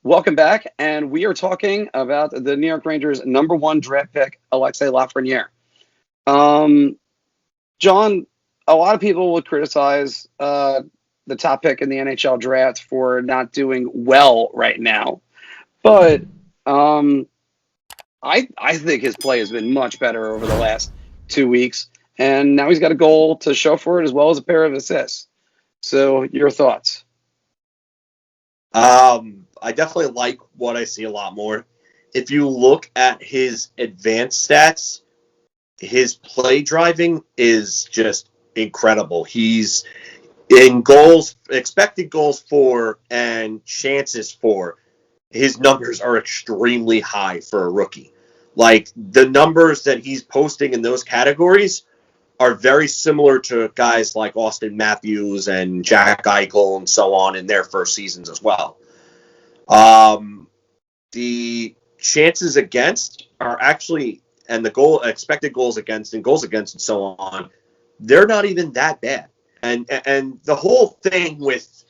Welcome back, and we are talking about the New York Rangers' number one draft pick, Alexei Lafreniere. Um, John, a lot of people would criticize the top pick in the NHL draft for not doing well right now, but um, I think his play has been much better over the last 2 weeks, and now he's got a goal to show for it as well as a pair of assists. So, your thoughts? I definitely like what I see a lot more. If you look at his advanced stats, his play driving is just incredible. He's in goals, expected goals for, and chances for. His numbers are extremely high for a rookie. Like the numbers that he's posting in those categories are very similar to guys like Austin Matthews and Jack Eichel and so on in their first seasons as well. The chances against are actually, and the expected goals against and so on, they're not even that bad. And the whole thing with,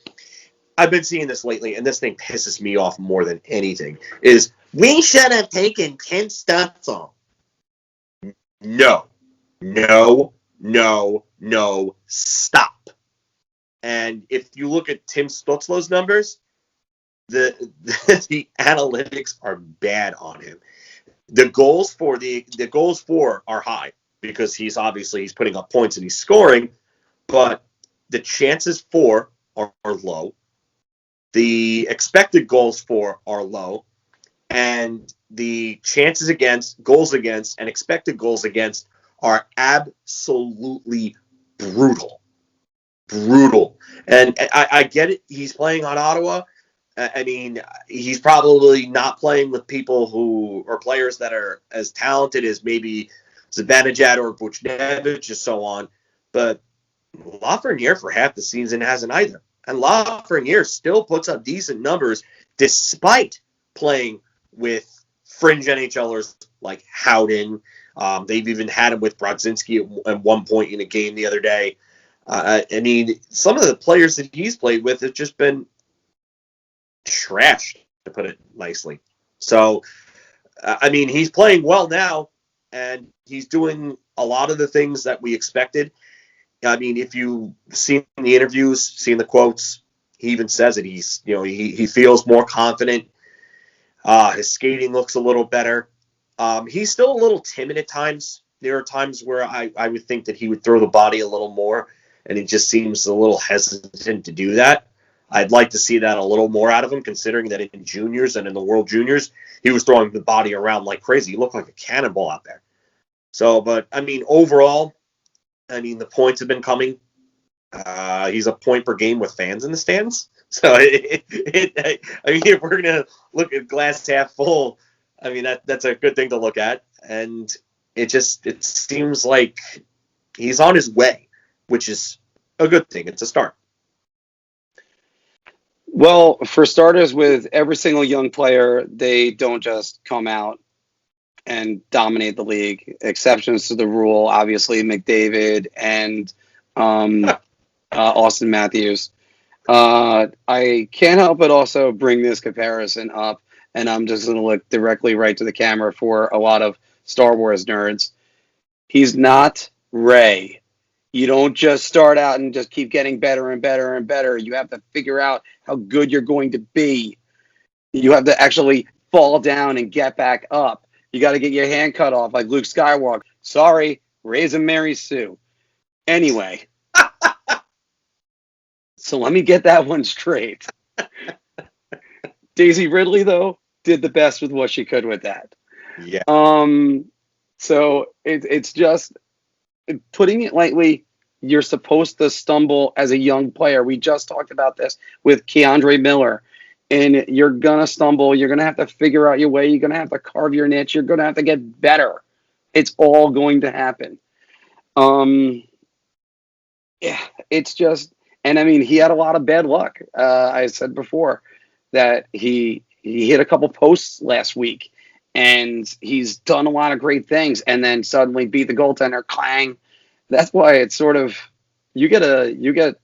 I've been seeing this lately, and this thing pisses me off more than anything, is we should have taken Tim Stutzel. No, no, no, no, stop. And if you look at Tim Stutzel's numbers, the analytics are bad on him. The goals for are high because he's putting up points and he's scoring, but the chances for are low. The expected goals for are low, and the chances against, goals against, and expected goals against are absolutely brutal. Brutal. And I get it. He's playing on Ottawa. I mean, he's probably not playing with people who are players that are as talented as maybe Zibanejad or Buchnevich and so on. But Lafreniere for half the season hasn't either. And Lafreniere still puts up decent numbers despite playing with fringe NHLers like Howden. They've even had him with Brodzinski at one point in a game the other day. I mean, some of the players that he's played with have just been trashed, to put it nicely. So, I mean, he's playing well now, and he's doing a lot of the things that we expected. I mean, if you've seen the interviews, seen the quotes, he even says it. He feels more confident. His skating looks a little better. He's still a little timid at times. There are times where I would think that he would throw the body a little more, and he just seems a little hesitant to do that. I'd like to see that a little more out of him, considering that in juniors and in the World Juniors, he was throwing the body around like crazy. He looked like a cannonball out there. So, but, I mean, overall, the points have been coming. He's a point per game with fans in the stands. So, if we're going to look at glass half full, that's a good thing to look at. And it seems like he's on his way, which is a good thing. It's a start. Well, for starters, with every single young player, they don't just come out and dominate the league. Exceptions to the rule, obviously, McDavid and Austin Matthews. I can't help but also bring this comparison up, and I'm just going to look directly right to the camera for a lot of Star Wars nerds. He's not Rey. You don't just start out and just keep getting better and better and better. You have to figure out how good you're going to be. You have to actually fall down and get back up. You got to get your hand cut off like Luke Skywalker. Sorry, raise and Mary Sue. Anyway. So let me get that one straight. Daisy Ridley, though, did the best with what she could with that. Yeah. So it's just, putting it lightly, you're supposed to stumble as a young player. We just talked about this with Keandre Miller. And you're going to stumble. You're going to have to figure out your way. You're going to have to carve your niche. You're going to have to get better. It's all going to happen. Yeah, it's just, and he had a lot of bad luck. I said before that he hit a couple posts last week, and he's done a lot of great things, and then suddenly beat the goaltender, clang. That's why it's sort of, you get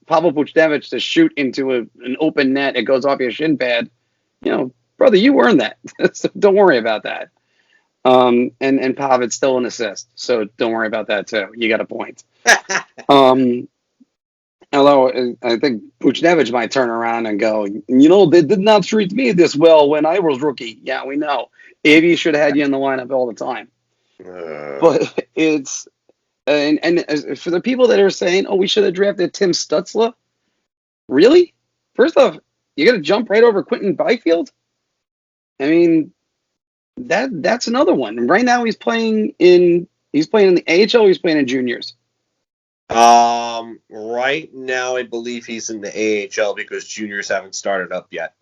Pavel Buchnevich to shoot into an open net, it goes off your shin pad. brother, you earned that. So don't worry about that. And Pavitt's still an assist, so don't worry about that too. You got a point. Um, Although I think Buchnevich might turn around and go, they did not treat me this well when I was rookie. Yeah, we know. Avey should have had you in the lineup all the time. But it's and for the people that are saying, oh, we should have drafted Tim Stutzla. Really? First off, you're gonna jump right over Quentin Byfield? I mean, that's another one. And right now he's playing in the AHL. He's playing in juniors. Right now I believe he's in the AHL because juniors haven't started up yet.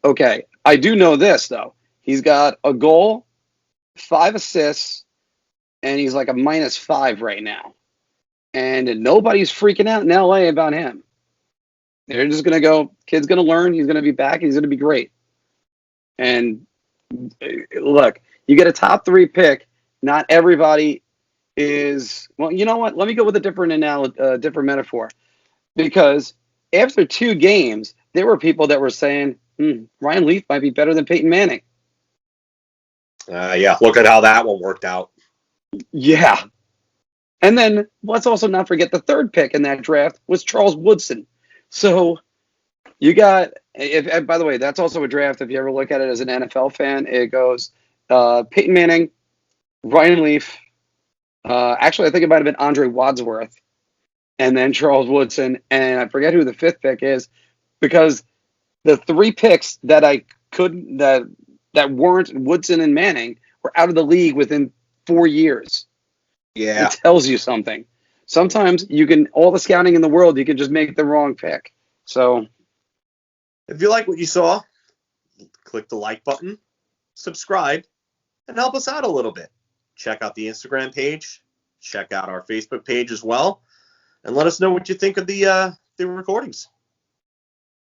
Okay, I do know this though. He's got a goal, 5 assists, and he's like a -5 right now. And nobody's freaking out in LA about him. They're just gonna go. Kid's gonna learn. He's gonna be back. He's gonna be great. And look, you get a top 3 pick. Not everybody is. Well, you know what? Let me go with a different metaphor. Because after 2 games, there were people that were saying Ryan Leaf might be better than Peyton Manning. Yeah, look at how that one worked out. Yeah. And then let's also not forget the 3rd pick in that draft was Charles Woodson. So you got, and by the way, that's also a draft. If you ever look at it as an NFL fan, it goes Peyton Manning, Ryan Leaf. Actually, I think it might have been Andre Wadsworth, and then Charles Woodson, and I forget who the 5th pick is, because the 3 picks that that weren't Woodson and Manning were out of the league within 4 years. Yeah, it tells you something. Sometimes you can all the scouting in the world, you can just make the wrong pick. So, if you like what you saw, click the like button, subscribe, and help us out a little bit. Check out the Instagram page, check out our Facebook page as well, and let us know what you think of the recordings.